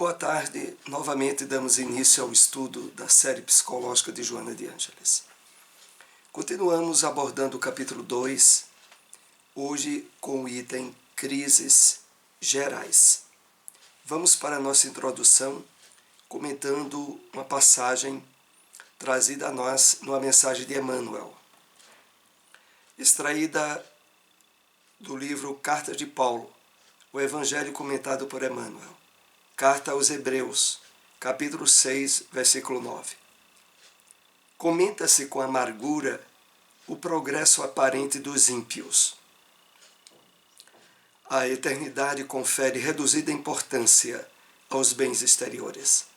Boa tarde, novamente damos início ao estudo da série psicológica de Joana de Ângeles. Continuamos abordando o capítulo 2, hoje com o item Crises Gerais. Vamos para a nossa introdução, comentando uma passagem trazida a nós numa mensagem de Emmanuel, extraída do livro Cartas de Paulo, o Evangelho comentado por Emmanuel. Carta aos Hebreus, capítulo 6, versículo 9. Comenta-se com amargura o progresso aparente dos ímpios. A eternidade confere reduzida importância aos bens exteriores.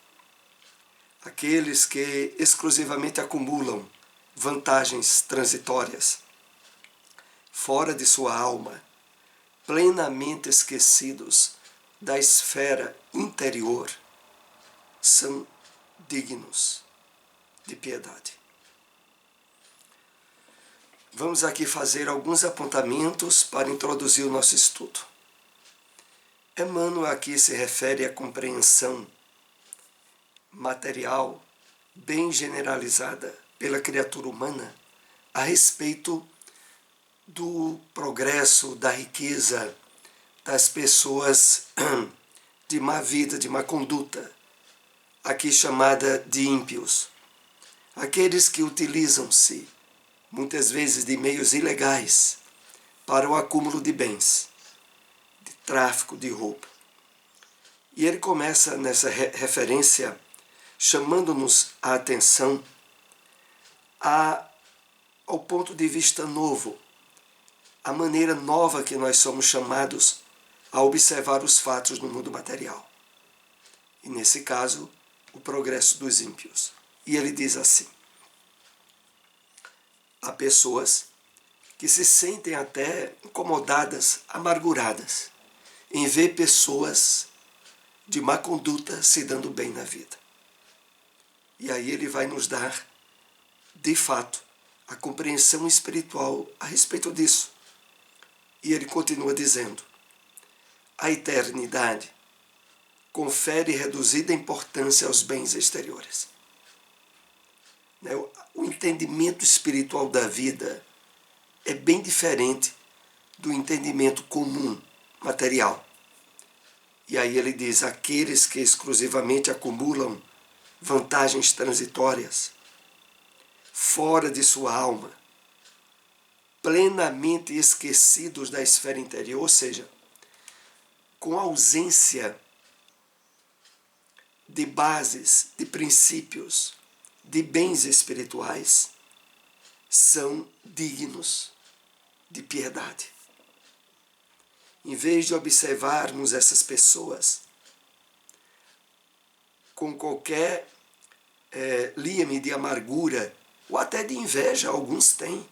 Aqueles que exclusivamente acumulam vantagens transitórias, fora de sua alma, plenamente esquecidos da esfera interior, são dignos de piedade. Vamos aqui fazer alguns apontamentos para introduzir o nosso estudo. Emmanuel aqui se refere à compreensão material bem generalizada pela criatura humana a respeito do progresso, da riqueza, das pessoas de má vida, de má conduta, aqui chamada de ímpios. Aqueles que utilizam-se, muitas vezes, de meios ilegais para o acúmulo de bens, de tráfico, de roubo. E ele começa nessa referência chamando-nos a atenção ao ponto de vista novo, a maneira nova que nós somos chamados a observar os fatos no mundo material. E nesse caso, o progresso dos ímpios. E ele diz assim: há pessoas que se sentem até incomodadas, amarguradas, em ver pessoas de má conduta se dando bem na vida. E aí ele vai nos dar, de fato, a compreensão espiritual a respeito disso. E ele continua dizendo: a eternidade confere reduzida importância aos bens exteriores. O entendimento espiritual da vida é bem diferente do entendimento comum, material. E aí ele diz: aqueles que exclusivamente acumulam vantagens transitórias, fora de sua alma, plenamente esquecidos da esfera interior, ou seja, com ausência de bases, de princípios, de bens espirituais, são dignos de piedade. Em vez de observarmos essas pessoas com qualquer liame de amargura, ou até de inveja, alguns têm.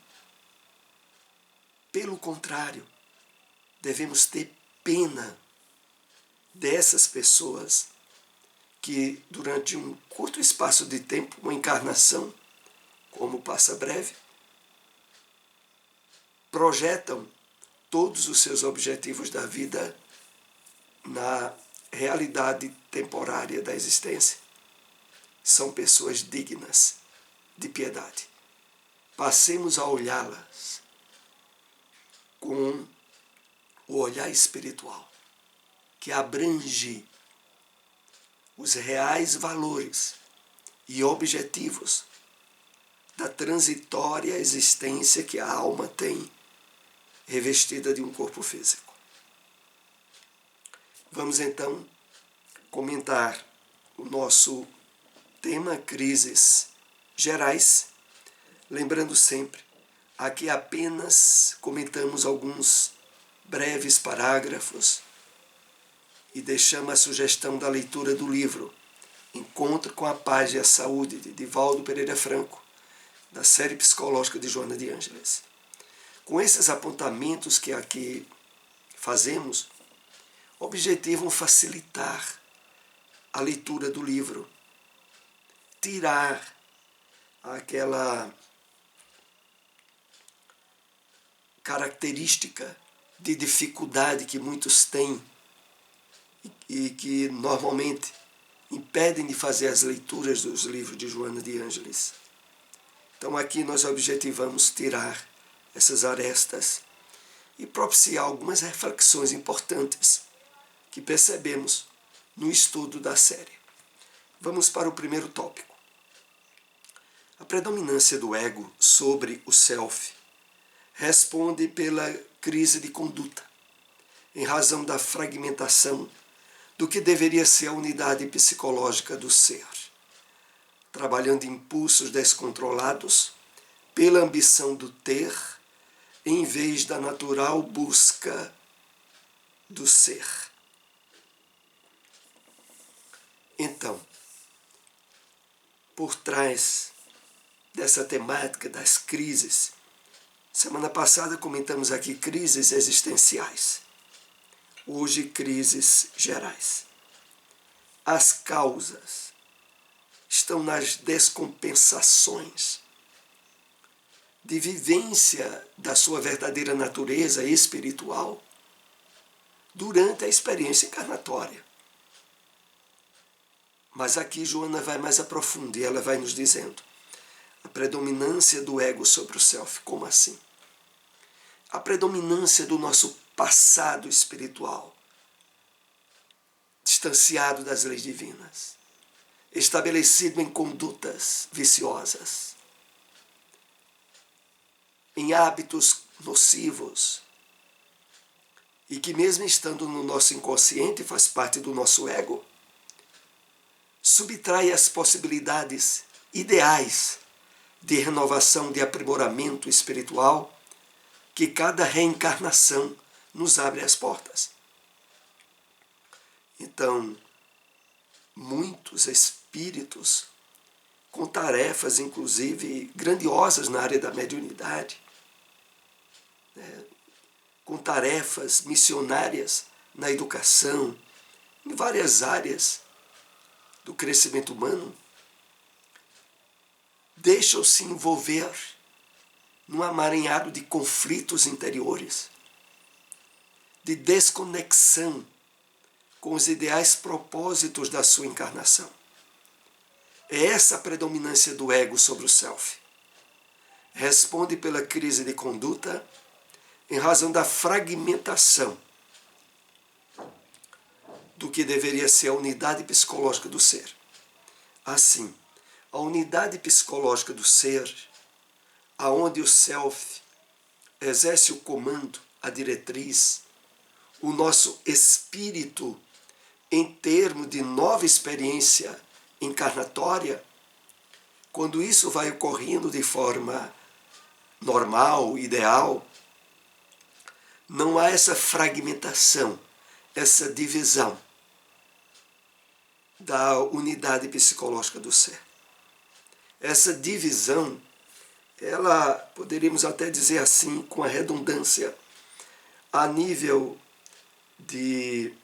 Pelo contrário, devemos ter pena dessas pessoas que, durante um curto espaço de tempo, uma encarnação, como passa breve, projetam todos os seus objetivos da vida na realidade temporária da existência. São pessoas dignas de piedade. Passemos a olhá-las com o olhar espiritual, que abrange os reais valores e objetivos da transitória existência que a alma tem, revestida de um corpo físico. Vamos então comentar o nosso tema Crises Gerais, lembrando sempre, aqui apenas comentamos alguns breves parágrafos e deixamos a sugestão da leitura do livro Encontro com a Paz e a Saúde, de Divaldo Pereira Franco, da série psicológica de Joana de Ângeles. Com esses apontamentos que aqui fazemos, objetivam facilitar a leitura do livro, tirar aquela característica de dificuldade que muitos têm e que normalmente impedem de fazer as leituras dos livros de Joana de Ângelis. Então aqui nós objetivamos tirar essas arestas e propiciar algumas reflexões importantes que percebemos no estudo da série. Vamos para o primeiro tópico. A predominância do ego sobre o self responde pela crise de conduta, em razão da fragmentação do que deveria ser a unidade psicológica do ser, trabalhando impulsos descontrolados pela ambição do ter, em vez da natural busca do ser. Então, por trás dessa temática das crises, semana passada comentamos aqui crises existenciais, hoje crises gerais. As causas estão nas descompensações de vivência da sua verdadeira natureza espiritual durante a experiência encarnatória. Mas aqui Joana vai mais a profundo e ela vai nos dizendo a predominância do ego sobre o self. Como assim? A predominância do nosso passado espiritual, distanciado das leis divinas, estabelecido em condutas viciosas, em hábitos nocivos, e que mesmo estando no nosso inconsciente, faz parte do nosso ego, subtrai as possibilidades ideais de renovação, de aprimoramento espiritual que cada reencarnação nos abre as portas. Então, muitos espíritos com tarefas, inclusive, grandiosas na área da mediunidade, com tarefas missionárias na educação, em várias áreas do crescimento humano, deixam-se envolver num amaranhado de conflitos interiores, de desconexão com os ideais propósitos da sua encarnação. É essa a predominância do ego sobre o self. Responde pela crise de conduta em razão da fragmentação do que deveria ser a unidade psicológica do ser. Assim, a unidade psicológica do ser, aonde o self exerce o comando, a diretriz, o nosso espírito em termos de nova experiência encarnatória, quando isso vai ocorrendo de forma normal, ideal, não há essa fragmentação, essa divisão da unidade psicológica do ser. Essa divisão, ela, poderíamos até dizer assim, com a redundância, a nível de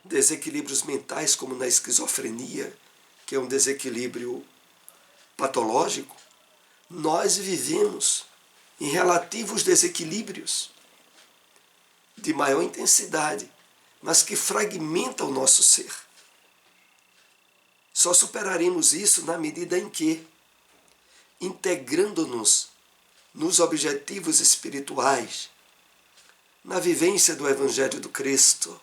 desequilíbrios mentais, como na esquizofrenia, que é um desequilíbrio patológico, nós vivemos em relativos desequilíbrios de maior intensidade, mas que fragmentam o nosso ser. Só superaremos isso na medida em que, integrando-nos nos objetivos espirituais, na vivência do Evangelho do Cristo,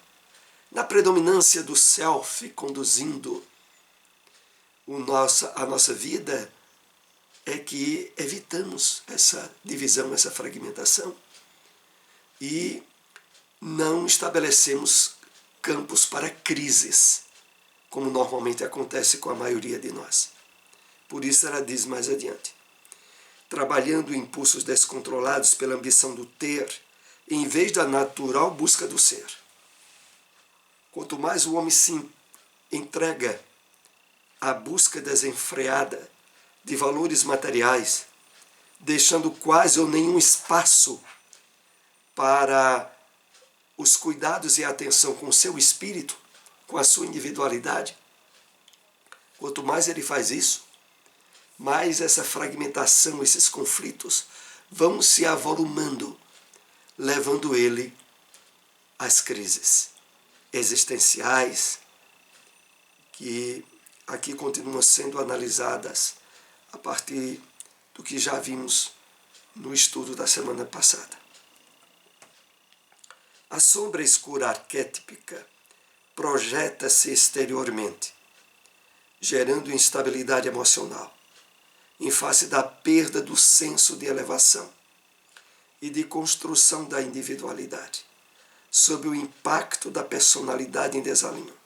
na predominância do self conduzindo a nossa vida, é que evitamos essa divisão, essa fragmentação e não estabelecemos campos para crises, como normalmente acontece com a maioria de nós. Por isso ela diz mais adiante: trabalhando impulsos descontrolados pela ambição do ter, em vez da natural busca do ser. Quanto mais o homem se entrega à busca desenfreada de valores materiais, deixando quase ou nenhum espaço para os cuidados e a atenção com o seu espírito, com a sua individualidade, quanto mais ele faz isso, mais essa fragmentação, esses conflitos vão se avolumando, levando ele às crises. existenciais, que aqui continuam sendo analisadas a partir do que já vimos no estudo da semana passada. A sombra escura arquetípica projeta-se exteriormente, gerando instabilidade emocional, em face da perda do senso de elevação e de construção da individualidade, sob o impacto da personalidade em desalinho.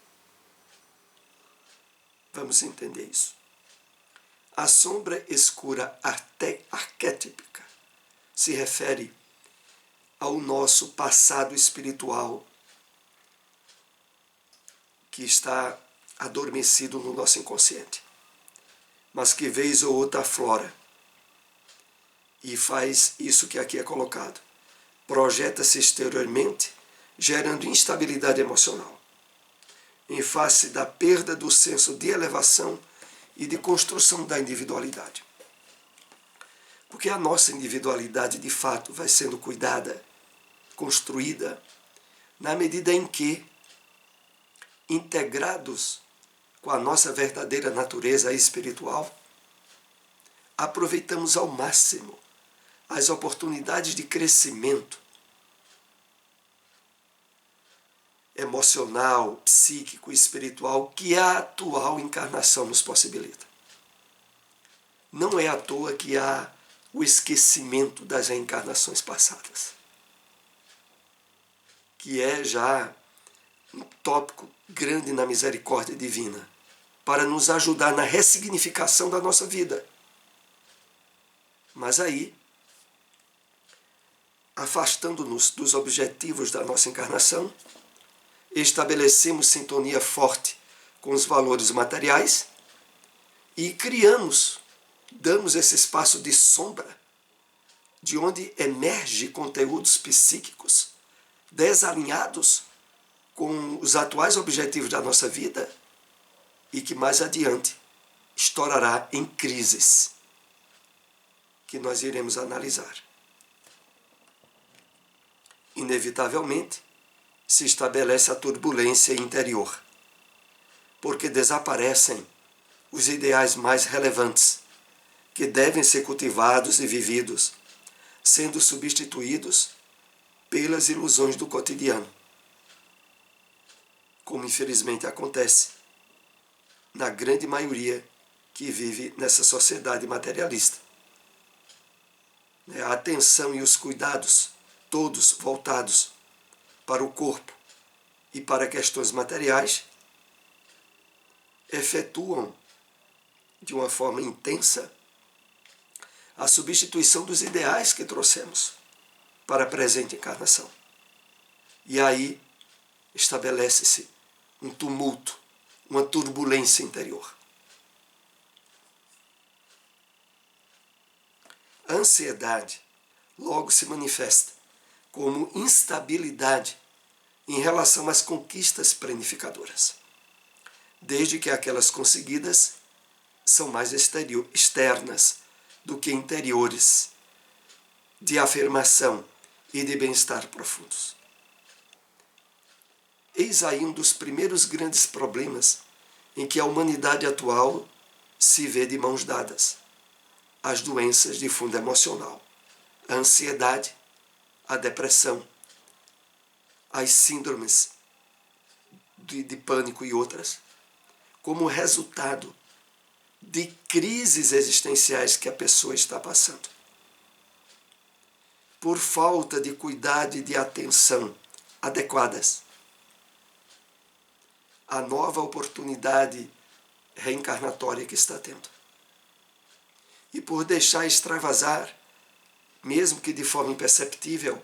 Vamos entender isso. A sombra escura arquetípica se refere ao nosso passado espiritual que está adormecido no nosso inconsciente, mas que vez ou outra aflora e faz isso que aqui é colocado. Projeta-se exteriormente, gerando instabilidade emocional, em face da perda do senso de elevação e de construção da individualidade. Porque a nossa individualidade, de fato, vai sendo cuidada, construída, na medida em que, integrados com a nossa verdadeira natureza espiritual, aproveitamos ao máximo as oportunidades de crescimento emocional, psíquico e espiritual que a atual encarnação nos possibilita. Não é à toa que há o esquecimento das reencarnações passadas, que é já um tópico grande na misericórdia divina, para nos ajudar na ressignificação da nossa vida. Mas aí, afastando-nos dos objetivos da nossa encarnação, estabelecemos sintonia forte com os valores materiais e damos esse espaço de sombra, de onde emerge conteúdos psíquicos desalinhados com os atuais objetivos da nossa vida e que mais adiante estourará em crises que nós iremos analisar. Inevitavelmente, se estabelece a turbulência interior, porque desaparecem os ideais mais relevantes, que devem ser cultivados e vividos, sendo substituídos pelas ilusões do cotidiano, como infelizmente acontece na grande maioria que vive nessa sociedade materialista. A atenção e os cuidados, todos voltados para o corpo e para questões materiais, efetuam de uma forma intensa a substituição dos ideais que trouxemos para a presente encarnação. E aí estabelece-se um tumulto, uma turbulência interior. A ansiedade logo se manifesta como instabilidade em relação às conquistas planificadoras, desde que aquelas conseguidas são mais externas do que interiores, de afirmação e de bem-estar profundos. Eis aí um dos primeiros grandes problemas em que a humanidade atual se vê de mãos dadas: as doenças de fundo emocional, a ansiedade, a depressão, as síndromes de pânico e outras, como resultado de crises existenciais que a pessoa está passando. Por falta de cuidado e de atenção adequadas à nova oportunidade reencarnatória que está tendo. E por deixar extravasar, mesmo que de forma imperceptível,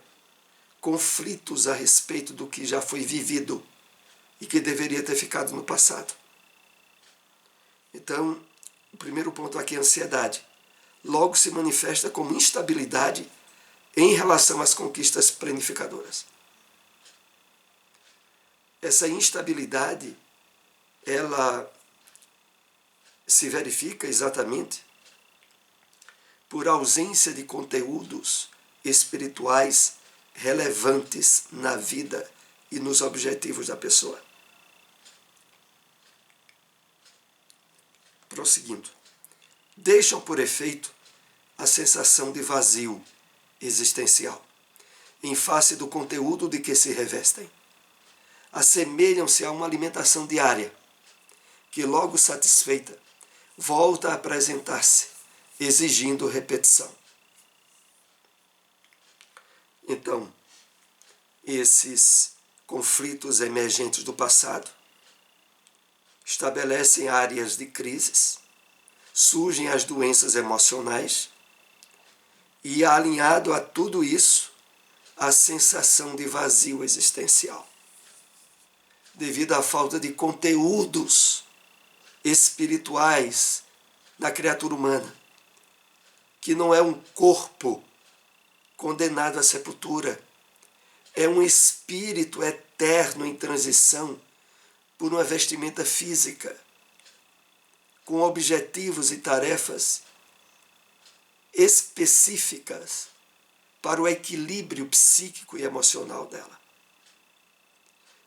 conflitos a respeito do que já foi vivido e que deveria ter ficado no passado. Então, o primeiro ponto aqui é a ansiedade. Logo se manifesta como instabilidade em relação às conquistas planificadoras. Essa instabilidade, ela se verifica exatamente por ausência de conteúdos espirituais relevantes na vida e nos objetivos da pessoa. Prosseguindo. Deixam por efeito a sensação de vazio existencial, em face do conteúdo de que se revestem. Assemelham-se a uma alimentação diária, que logo satisfeita, volta a apresentar-se, exigindo repetição. Então, esses conflitos emergentes do passado estabelecem áreas de crises, surgem as doenças emocionais e, alinhado a tudo isso, a sensação de vazio existencial, devido à falta de conteúdos espirituais na criatura humana, que não é um corpo condenado à sepultura, é um espírito eterno em transição por uma vestimenta física, com objetivos e tarefas específicas para o equilíbrio psíquico e emocional dela.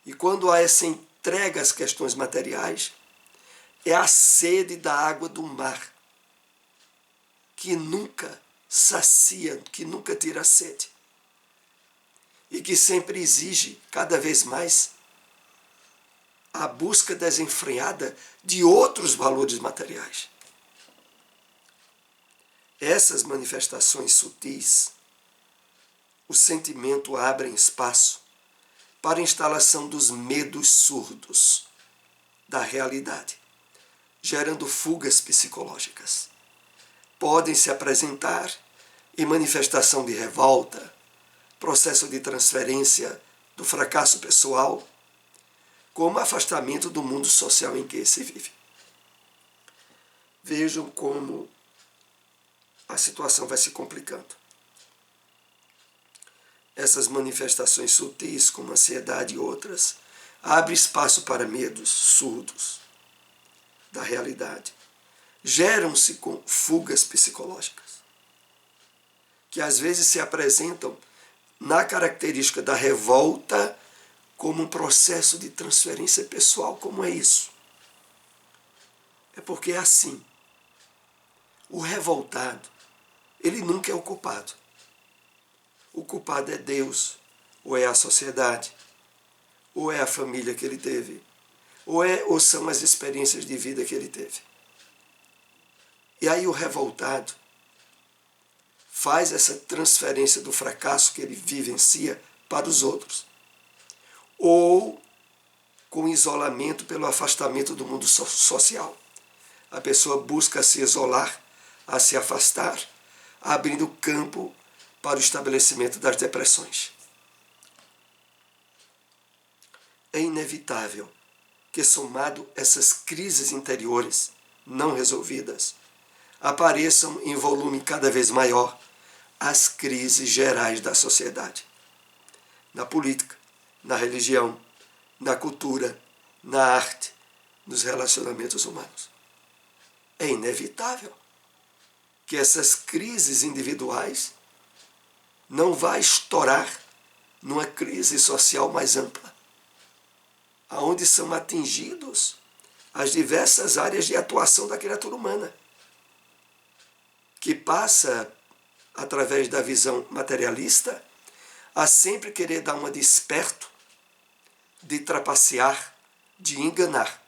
E quando há essa entrega às questões materiais, é a sede da água do mar, que nunca sacia, que nunca tira a sede, e que sempre exige, cada vez mais, a busca desenfreada de outros valores materiais. Essas manifestações sutis, o sentimento abrem espaço para a instalação dos medos surdos da realidade, gerando fugas psicológicas. Podem se apresentar em manifestação de revolta, processo de transferência do fracasso pessoal, como afastamento do mundo social em que se vive. Vejam como a situação vai se complicando. Essas manifestações sutis, como ansiedade e outras, abrem espaço para medos surdos da realidade. Geram-se com fugas psicológicas, que às vezes se apresentam na característica da revolta como um processo de transferência pessoal. Como é isso? É porque é assim. O revoltado, ele nunca é o culpado. O culpado é Deus, ou é a sociedade, ou é a família que ele teve, ou são as experiências de vida que ele teve. E aí o revoltado faz essa transferência do fracasso que ele vivencia para os outros. Ou com isolamento pelo afastamento do mundo social. A pessoa busca se isolar, a se afastar, abrindo campo para o estabelecimento das depressões. É inevitável que, somado essas crises interiores não resolvidas, apareçam em volume cada vez maior as crises gerais da sociedade. Na política, na religião, na cultura, na arte, nos relacionamentos humanos. É inevitável que essas crises individuais não vá estourar numa crise social mais ampla, aonde são atingidos as diversas áreas de atuação da criatura humana, que passa, através da visão materialista, a sempre querer dar uma de esperto, de trapacear, de enganar.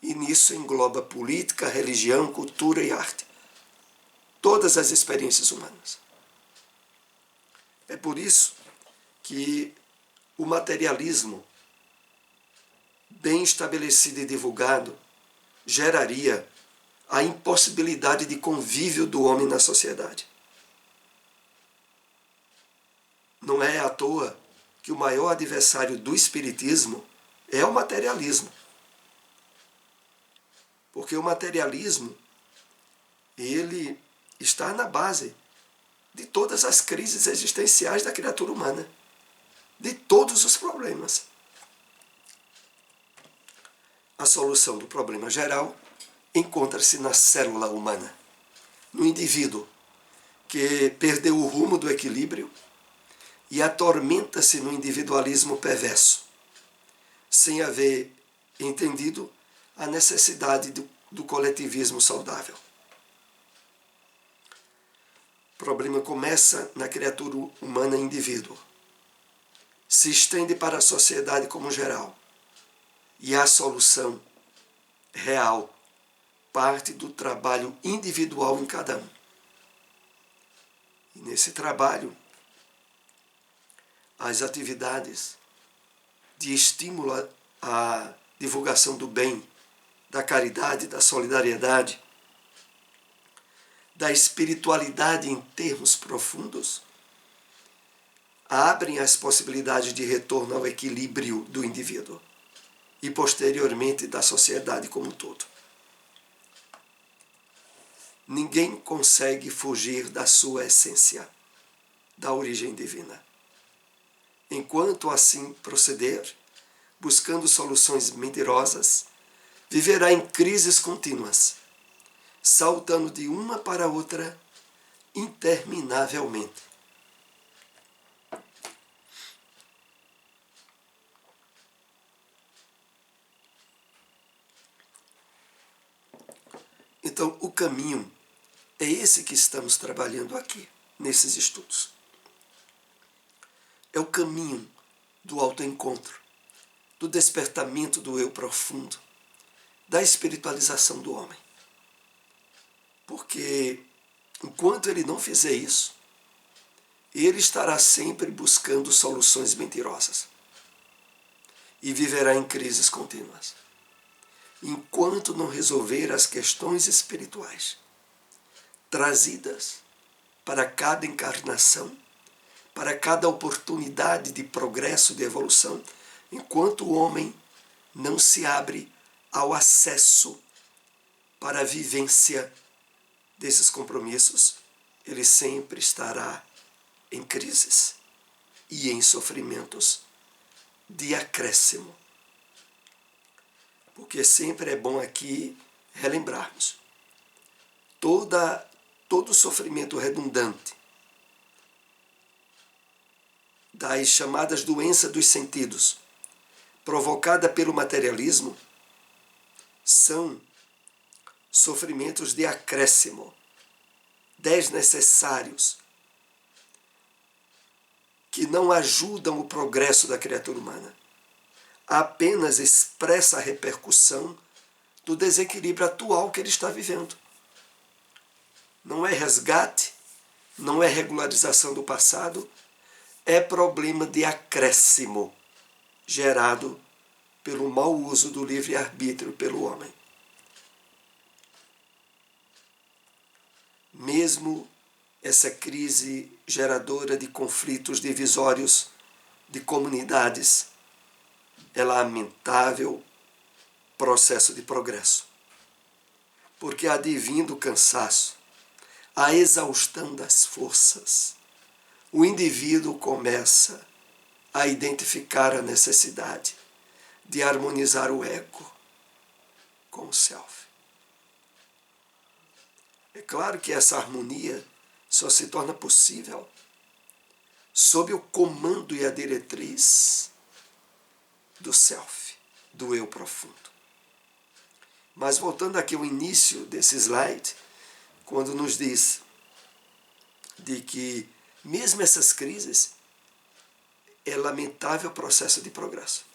E nisso engloba política, religião, cultura e arte. Todas as experiências humanas. É por isso que o materialismo, bem estabelecido e divulgado, geraria a impossibilidade de convívio do homem na sociedade. Não é à toa que o maior adversário do espiritismo é o materialismo. Porque o materialismo, ele está na base de todas as crises existenciais da criatura humana, de todos os problemas. A solução do problema geral encontra-se na célula humana, no indivíduo que perdeu o rumo do equilíbrio e atormenta-se no individualismo perverso, sem haver entendido a necessidade do coletivismo saudável. O problema começa na criatura humana indivíduo, se estende para a sociedade como geral, e a solução real parte do trabalho individual em cada um. E nesse trabalho, as atividades de estímulo à divulgação do bem, da caridade, da solidariedade, da espiritualidade em termos profundos, abrem as possibilidades de retorno ao equilíbrio do indivíduo e, posteriormente, da sociedade como um todo. Ninguém consegue fugir da sua essência, da origem divina. Enquanto assim proceder, buscando soluções mentirosas, viverá em crises contínuas, saltando de uma para outra interminavelmente. Então, o caminho é esse que estamos trabalhando aqui, nesses estudos. É o caminho do autoencontro, do despertamento do eu profundo, da espiritualização do homem. Porque, enquanto ele não fizer isso, ele estará sempre buscando soluções mentirosas e viverá em crises contínuas, enquanto não resolver as questões espirituais trazidas para cada encarnação, para cada oportunidade de progresso, de evolução, enquanto o homem não se abre ao acesso para a vivência desses compromissos, ele sempre estará em crises e em sofrimentos de acréscimo. Porque sempre é bom aqui relembrarmos, todo sofrimento redundante das chamadas doenças dos sentidos, provocada pelo materialismo, são sofrimentos de acréscimo, desnecessários, que não ajudam o progresso da criatura humana. Apenas expressa a repercussão do desequilíbrio atual que ele está vivendo. Não é resgate, não é regularização do passado, é problema de acréscimo gerado pelo mau uso do livre-arbítrio pelo homem. Mesmo essa crise geradora de conflitos divisórios de comunidades é lamentável processo de progresso, porque advindo o cansaço, a exaustão das forças, o indivíduo começa a identificar a necessidade de harmonizar o ego com o self. É claro que essa harmonia só se torna possível sob o comando e a diretriz do self, do eu profundo. Mas voltando aqui ao início desse slide, quando nos diz de que mesmo essas crises é lamentável o processo de progresso.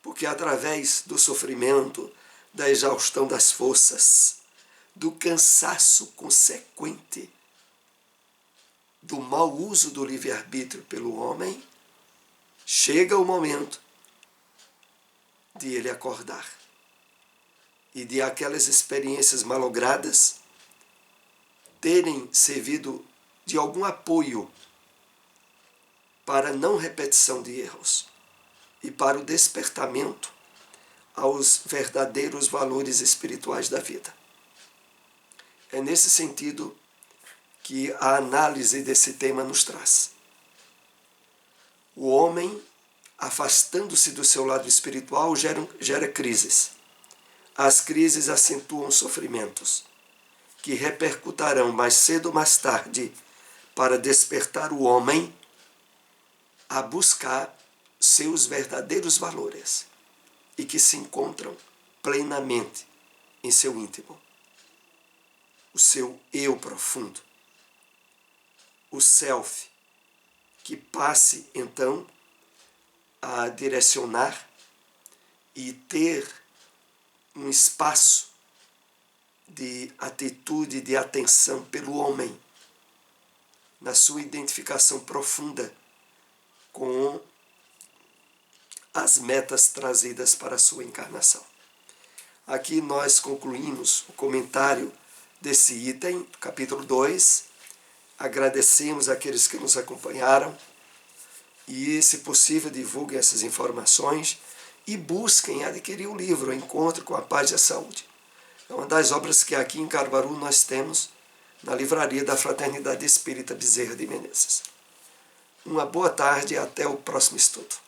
Porque através do sofrimento, da exaustão das forças, do cansaço consequente, do mau uso do livre-arbítrio pelo homem, chega o momento de ele acordar e de aquelas experiências malogradas terem servido de algum apoio para a não repetição de erros e para o despertamento aos verdadeiros valores espirituais da vida. É nesse sentido que a análise desse tema nos traz. O homem, afastando-se do seu lado espiritual, gera crises. As crises acentuam sofrimentos, que repercutirão mais cedo ou mais tarde para despertar o homem a buscar seus verdadeiros valores e que se encontram plenamente em seu íntimo. O seu eu profundo, o self, que passe então a direcionar e ter um espaço de atitude, de atenção pelo homem, na sua identificação profunda com as metas trazidas para a sua encarnação. Aqui nós concluímos o comentário desse item, capítulo 2. Agradecemos àqueles que nos acompanharam e, se possível, divulguem essas informações e busquem adquirir o livro Encontro com a Paz e a Saúde. É uma das obras que aqui em Caruaru nós temos na livraria da Fraternidade Espírita Bezerra de Menezes. Uma boa tarde e até o próximo estudo.